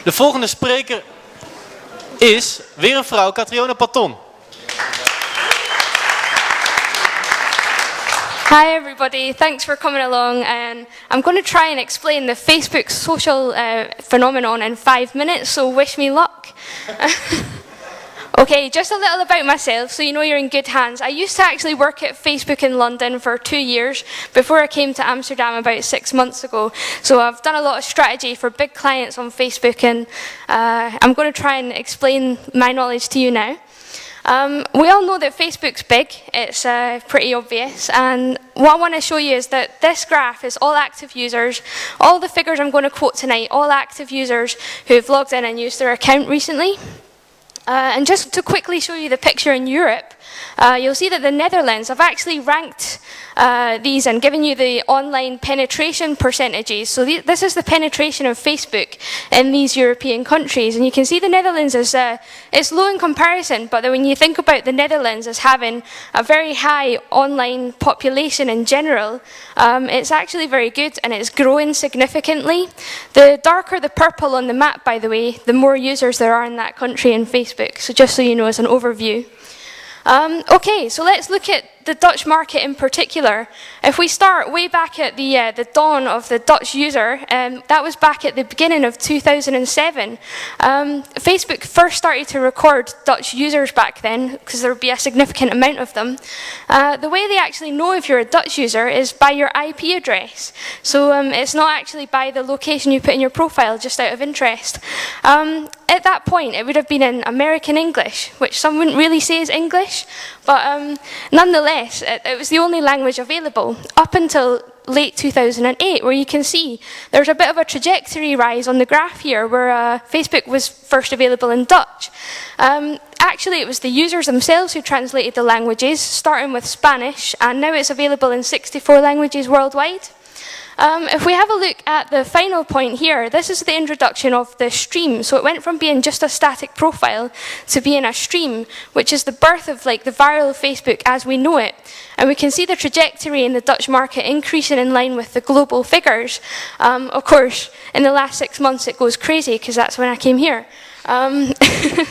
De volgende spreker is weer een vrouw, Catriona Paton. Hi everybody, thanks for coming along. I'm going to try and explain the Facebook social phenomenon in 5 minutes, so wish me luck. Okay, just a little about myself so you know you're in good hands. I used to actually work at Facebook in London for 2 years before I came to Amsterdam about 6 months ago. So I've done a lot of strategy for big clients on Facebook, and I'm going to try and explain my knowledge to you now. We all know that Facebook's big, it's pretty obvious, and what I want to show you is that this graph is all active users. All the figures I'm going to quote tonight, all active users who've logged in and used their account recently. And just to quickly show you the picture in Europe, you'll see that the Netherlands have actually ranked these and given you the online penetration percentages. So this is the penetration of Facebook in these European countries. And you can see the Netherlands is it's low in comparison, but when you think about the Netherlands as having a very high online population in general, it's actually very good and it's growing significantly. The darker the purple on the map, by the way, the more users there are in that country in Facebook. So just so you know, as an overview. Okay, so let's look at the Dutch market in particular. If we start way back at the dawn of the Dutch user, that was back at the beginning of 2007. Facebook first started to record Dutch users back then, because there would be a significant amount of them. The way they actually know if you're a Dutch user is by your IP address. So it's not actually by the location you put in your profile, just out of interest. At that point, it would have been in American English, which some wouldn't really say is English, but nonetheless, it was the only language available up until late 2008, where you can see there's a bit of a trajectory rise on the graph here, where Facebook was first available in Dutch. Actually, it was the users themselves who translated the languages, starting with Spanish, and now it's available in 64 languages worldwide. If we have a look at the final point here, this is the introduction of the stream. So it went from being just a static profile to being a stream, which is the birth of like the viral Facebook as we know it. And we can see the trajectory in the Dutch market increasing in line with the global figures. Of course, in the last 6 months it goes crazy because that's when I came here.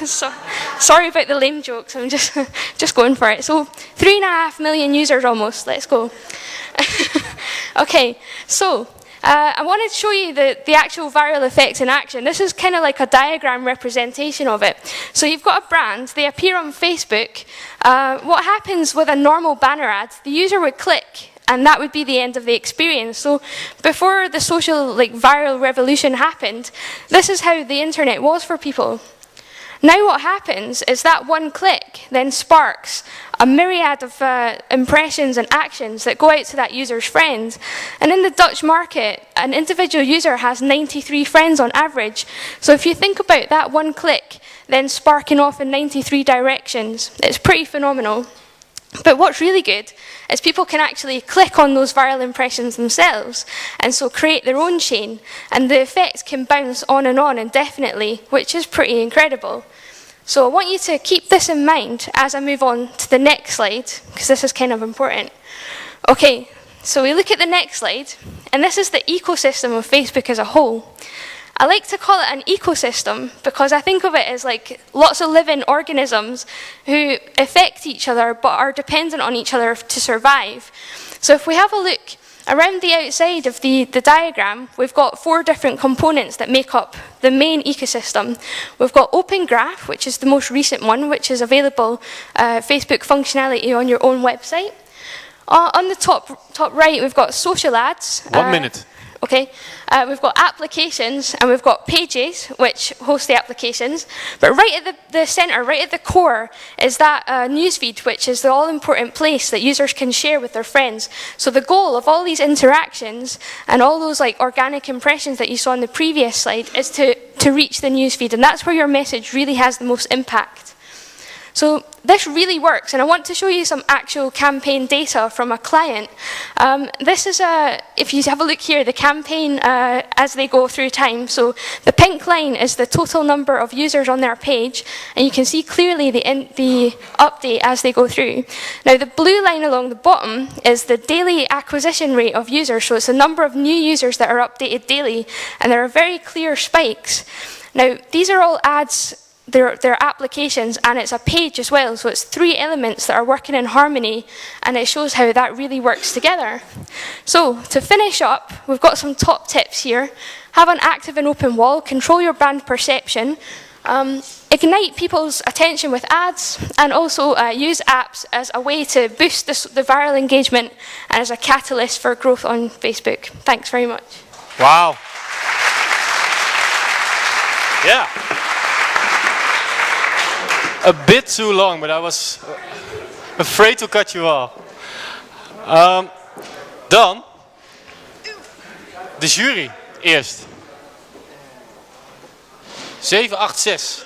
So, sorry about the lame jokes, I'm just going for it. So 3.5 million users almost, let's go. Okay, so I wanted to show you the actual viral effects in action. This is kind of like a diagram representation of it. So you've got a brand, they appear on Facebook. What happens with a normal banner ad, the user would click, and that would be the end of the experience. So before the social viral revolution happened, this is how the internet was for people. Now what happens is that one click then sparks a myriad of impressions and actions that go out to that user's friends. And in the Dutch market, an individual user has 93 friends on average. So if you think about that one click then sparking off in 93 directions, it's pretty phenomenal. But what's really good is people can actually click on those viral impressions themselves and so create their own chain, and the effects can bounce on and on indefinitely, which is pretty incredible. So I want you to keep this in mind as I move on to the next slide, because this is kind of important. Okay, so we look at the next slide, and this is the ecosystem of Facebook as a whole. I like to call it an ecosystem because I think of it as like lots of living organisms who affect each other but are dependent on each other to survive. So if we have a look around the outside of the diagram, we've got 4 different components that make up the main ecosystem. We've got Open Graph, which is the most recent one, which is available Facebook functionality on your own website. On the top right, we've got social ads. 1 minute. Okay, we've got applications and we've got pages, which host the applications. But right at the center, right at the core, is that newsfeed, which is the all-important place that users can share with their friends. So the goal of all these interactions and all those organic impressions that you saw in the previous slide is to reach the newsfeed, and that's where your message really has the most impact. So this really works, and I want to show you some actual campaign data from a client. This is, if you have a look here, the campaign as they go through time. So the pink line is the total number of users on their page, and you can see clearly the update as they go through. Now the blue line along the bottom is the daily acquisition rate of users, so it's the number of new users that are updated daily, and there are very clear spikes. Now, these are all ads, they're applications, and it's a page as well, so it's 3 elements that are working in harmony, and it shows how that really works together. So, to finish up, we've got some top tips here. Have an active and open wall, control your brand perception, ignite people's attention with ads, and also use apps as a way to boost the viral engagement and as a catalyst for growth on Facebook. Thanks very much. Wow. Yeah. A bit too long, but I was afraid to cut you off. Dan, de jury eerst. 7, 8, 6.